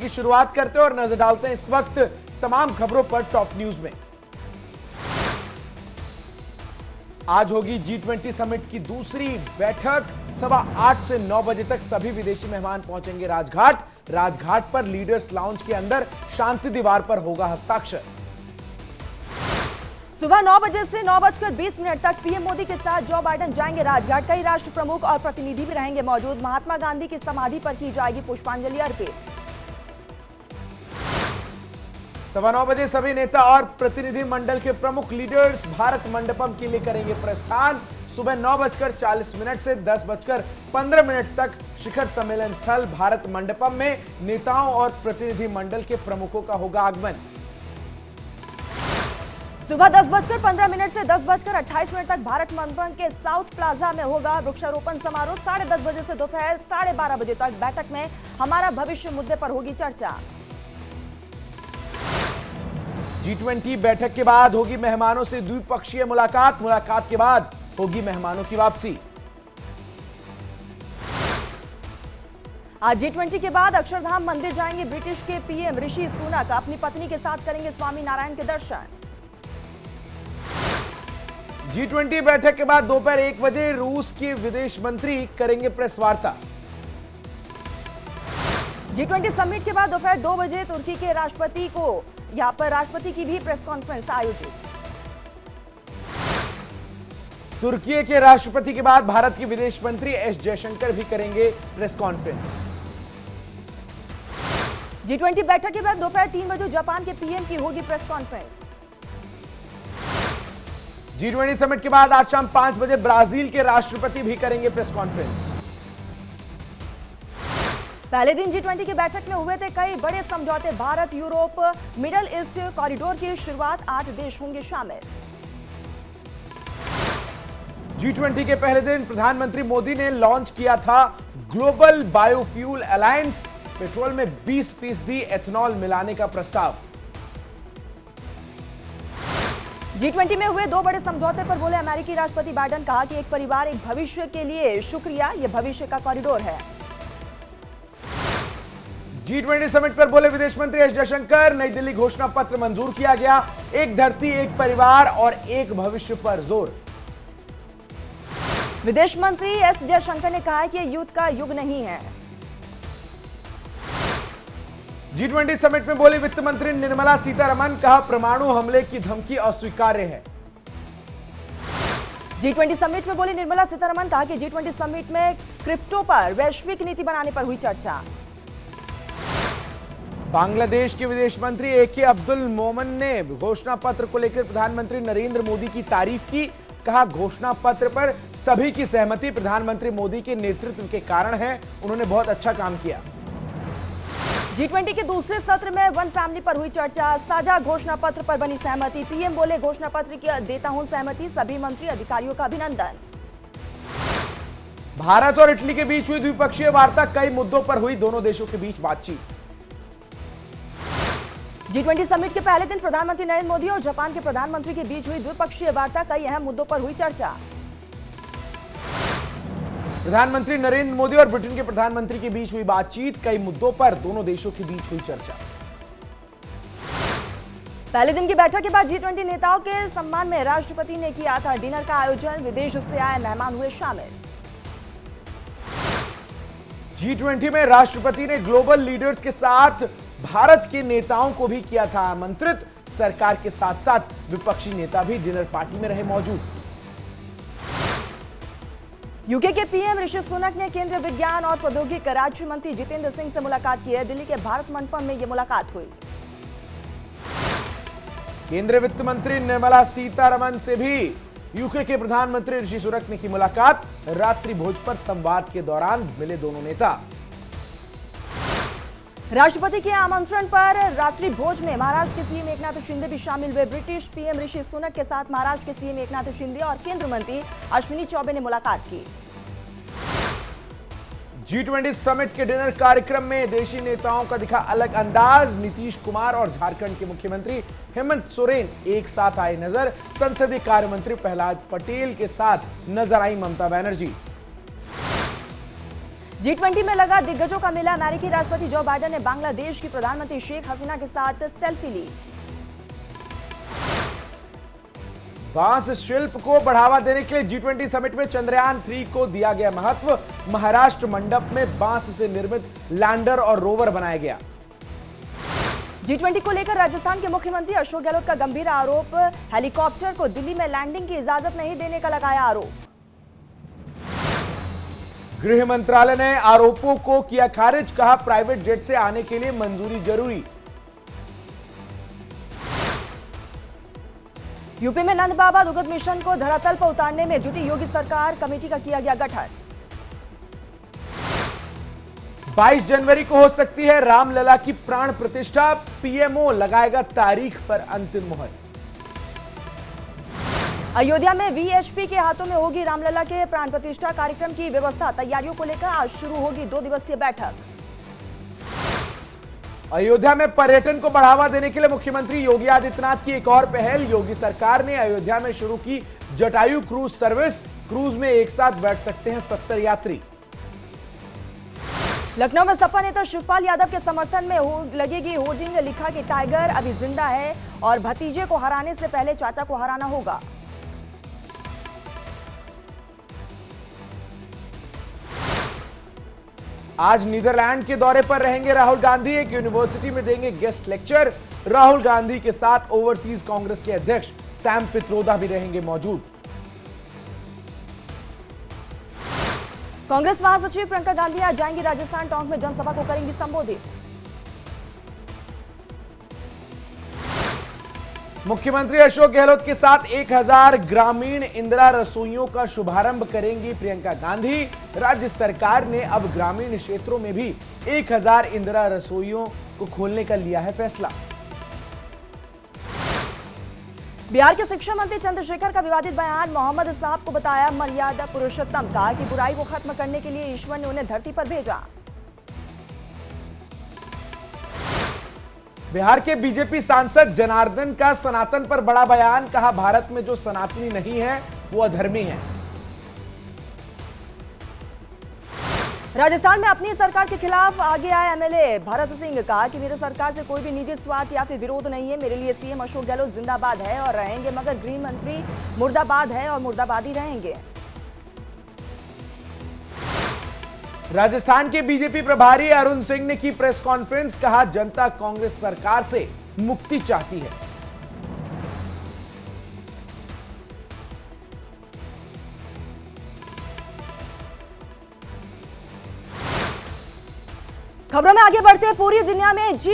की शुरुआत करते हैं और नजर डालते हैं इस वक्त तमाम खबरों पर टॉप न्यूज में। आज होगी G20 समिट की दूसरी बैठक। 8:15 से 9 बजे तक सभी विदेशी मेहमान पहुंचेंगे राजघाट। राजघाट पर लीडर्स लाउंज के अंदर शांति दीवार पर होगा हस्ताक्षर। सुबह 9 बजे से 9:20 तक पीएम मोदी के साथ जो बाइडेन जाएंगे राजघाट। कई राष्ट्र प्रमुख और प्रतिनिधि भी रहेंगे मौजूद। महात्मा गांधी की समाधि पर की जाएगी पुष्पांजलि अर्पित। 9:15 बजे सभी नेता और प्रतिनिधि मंडल के प्रमुख लीडर्स भारत मंडपम के लिए करेंगे प्रस्थान। सुबह 9:40 से 10:15 तक शिखर सम्मेलन स्थल भारत मंडपम में नेताओं और प्रतिनिधि मंडल के प्रमुखों का होगा आगमन। सुबह 10:15 से 10:28 तक भारत मंडपम के साउथ प्लाजा में होगा वृक्षारोपण समारोह। 10:30 बजे से दोपहर 12:30 बजे तक बैठक में हमारा भविष्य मुद्दे पर होगी चर्चा। G20 बैठक के बाद होगी मेहमानों से द्विपक्षीय मुलाकात। मुलाकात के बाद होगी मेहमानों की वापसी। आज G20 के बाद अक्षरधाम मंदिर जाएंगे ब्रिटिश के पीएम ऋषि सुनक। अपनी पत्नी के साथ करेंगे स्वामी नारायण के दर्शन। G20 बैठक के बाद दोपहर 1 बजे रूस के विदेश मंत्री करेंगे प्रेस वार्ता। G20 समिट के बाद दोपहर 2 बजे तुर्की के राष्ट्रपति को यहां पर राष्ट्रपति की भी प्रेस कॉन्फ्रेंस आयोजित। तुर्की के राष्ट्रपति के बाद भारत के विदेश मंत्री एस जयशंकर भी करेंगे प्रेस कॉन्फ्रेंस। G20 बैठक के बाद दोपहर 3 बजे जापान के पीएम की होगी प्रेस कॉन्फ्रेंस। G20 समिट के बाद आज शाम 5 बजे ब्राजील के राष्ट्रपति भी करेंगे प्रेस कॉन्फ्रेंस। पहले दिन G20 की बैठक में हुए थे कई बड़े समझौते। Bharat Europe middle east corridor की शुरुआत। 8 देश होंगे शामिल। G20 के पहले दिन प्रधानमंत्री मोदी ने लॉन्च किया था ग्लोबल बायोफ्यूल अलायंस। पेट्रोल में 20% एथेनॉल मिलाने का प्रस्ताव। G20 में हुए 2 बड़े समझौते पर बोले अमेरिकी राष्ट्रपति बाइडेन। कहा कि एक परिवार एक भविष्य के लिए शुक्रिया, यह भविष्य का कॉरिडोर है। G20 समिट पर बोले विदेश मंत्री एस जयशंकर। नई दिल्ली घोषणा पत्र मंजूर किया गया। एक धरती, एक परिवार और एक भविष्य पर जोर। विदेश मंत्री एस जयशंकर ने कहा कि यह युद्ध का युग नहीं है। G20 समिट में बोली वित्त मंत्री निर्मला सीतारमण। कहा परमाणु हमले की धमकी अस्वीकार्य है। G20 समिट में बोली निर्मला सीतारमण। कहा कि G20 समिट में क्रिप्टो पर वैश्विक नीति बनाने पर हुई चर्चा। बांग्लादेश के विदेश मंत्री AK अब्दुल मोमन ने घोषणा पत्र को लेकर प्रधानमंत्री नरेंद्र मोदी की तारीफ की। कहा घोषणा पत्र पर सभी की सहमति प्रधानमंत्री मोदी के नेतृत्व के कारण है। उन्होंने बहुत अच्छा काम किया। G20 के दूसरे सत्र में वन फैमिली पर हुई चर्चा। साझा घोषणा पत्र पर बनी सहमति। पीएम बोले घोषणा पत्र की देता हूं सहमति। सभी मंत्री अधिकारियों का अभिनंदन। भारत और इटली के बीच हुई द्विपक्षीय वार्ता। कई मुद्दों पर हुई दोनों देशों के बीच बातचीत। G20 समिट के पहले दिन प्रधानमंत्री नरेंद्र मोदी और जापान के प्रधानमंत्री के बीच हुई द्विपक्षीय वार्ता। कई अहम मुद्दों पर हुई चर्चा। प्रधानमंत्री नरेंद्र मोदी और ब्रिटेन के प्रधानमंत्री के बीच हुई बातचीत। कई मुद्दों पर दोनों देशों के बीच हुई चर्चा। पहले दिन की बैठक के बाद G20 नेताओं के सम्मान में राष्ट्रपति ने किया था डिनर का आयोजन। विदेश से आए मेहमान हुए शामिल। G20 में राष्ट्रपति ने ग्लोबल लीडर्स के साथ भारत के नेताओं को भी किया था आमंत्रित। सरकार के साथ साथ विपक्षी नेता भी डिनर पार्टी में रहे मौजूद। यूके के पीएम ऋषि सुनक ने केंद्रीय विज्ञान और प्रौद्योगिकी राज्य मंत्री जितेंद्र सिंह से मुलाकात की है। दिल्ली के भारत मंडपम में यह मुलाकात हुई। केंद्रीय वित्त मंत्री निर्मला सीतारमण से भी यूके के प्रधानमंत्री ऋषि सुनक ने की मुलाकात। रात्रि भोज पर संवाद के दौरान मिले दोनों नेता। राष्ट्रपति के आमंत्रण पर रात्रि भोज में महाराष्ट्र के सीएम एकनाथ शिंदे भी शामिल हुए। ब्रिटिश पीएम ऋषि सुनक के साथ महाराष्ट्र के सीएम एकनाथ शिंदे और केंद्रीय मंत्री अश्विनी चौबे ने मुलाकात की। G20 समिट के डिनर कार्यक्रम में देशी नेताओं का दिखा अलग अंदाज। नीतीश कुमार और झारखंड के मुख्यमंत्री हेमंत सोरेन एक साथ आए नजर। संसदीय कार्य मंत्री प्रहलाद पटेल के साथ नजर आई ममता बनर्जी। G20 में लगा दिग्गजों का मेला। अमेरिकी राष्ट्रपति जो बाइडेन ने बांग्लादेश की प्रधानमंत्री शेख हसीना के साथ सेल्फी ली। बांस शिल्प को बढ़ावा देने के लिए G20 समिट में चंद्रयान 3 को दिया गया महत्व। महाराष्ट्र मंडप में बांस से निर्मित लैंडर और रोवर बनाया गया। G20 को लेकर राजस्थान के मुख्यमंत्री अशोक गहलोत का गंभीर आरोप। हेलीकॉप्टर को दिल्ली में लैंडिंग की इजाजत नहीं देने का लगाया आरोप। गृह मंत्रालय ने आरोपों को किया खारिज। कहा, प्राइवेट जेट से आने के लिए मंजूरी जरूरी। यूपी में नंद बाबा दुग्ध मिशन को धरातल पर उतारने में जुटी योगी सरकार। कमेटी का किया गया गठन। 22 जनवरी को हो सकती है रामलला की प्राण प्रतिष्ठा। पीएमओ लगाएगा तारीख पर अंतिम मुहर। अयोध्या में वीएचपी के हाथों में होगी रामलला के प्राण प्रतिष्ठा कार्यक्रम की व्यवस्था। तैयारियों को लेकर आज शुरू होगी 2 दिवसीय बैठक। अयोध्या में पर्यटन को बढ़ावा देने के लिए मुख्यमंत्री योगी आदित्यनाथ की एक और पहल। योगी सरकार ने अयोध्या में शुरू की जटायु क्रूज सर्विस। क्रूज में एक साथ बैठ सकते हैं 70 यात्री। लखनऊ में सपा नेता शिवपाल यादव के समर्थन में लगेगी होर्डिंग। लिखा कि टाइगर अभी जिंदा है और भतीजे को हराने से पहले चाचा को हराना होगा। आज नीदरलैंड के दौरे पर रहेंगे राहुल गांधी। एक यूनिवर्सिटी में देंगे गेस्ट लेक्चर। राहुल गांधी के साथ ओवरसीज कांग्रेस के अध्यक्ष सैम पित्रोदा भी रहेंगे मौजूद। कांग्रेस महासचिव प्रियंका गांधी आज जाएंगी राजस्थान। टोंक में जनसभा को करेंगी संबोधित। मुख्यमंत्री अशोक गहलोत के साथ 1000 ग्रामीण इंदिरा रसोइयों का शुभारंभ करेंगी प्रियंका गांधी। राज्य सरकार ने अब ग्रामीण क्षेत्रों में भी 1000 इंदिरा रसोइयों को खोलने का लिया है फैसला। बिहार के शिक्षा मंत्री चंद्रशेखर का विवादित बयान। मोहम्मद साहब को बताया मर्यादा पुरुषोत्तम। कहा कि बुराई को खत्म करने के लिए ईश्वर ने उन्हें धरती पर भेजा। बिहार के बीजेपी सांसद जनार्दन का सनातन पर बड़ा बयान। कहा, भारत में जो सनातनी नहीं है वो अधर्मी है। राजस्थान में अपनी सरकार के खिलाफ आगे आए एमएलए भरत सिंह। कहा कि मेरे सरकार से कोई भी निजी स्वार्थ या फिर विरोध नहीं है। मेरे लिए सीएम अशोक गहलोत जिंदाबाद है और रहेंगे, मगर गृह मंत्री मुर्दाबाद है और मुर्दाबाद ही रहेंगे। राजस्थान के बीजेपी प्रभारी अरुण सिंह ने की प्रेस कॉन्फ्रेंस। कहा, जनता कांग्रेस सरकार से मुक्ति चाहती है। खबरों में आगे बढ़ते हैं। पूरी दुनिया में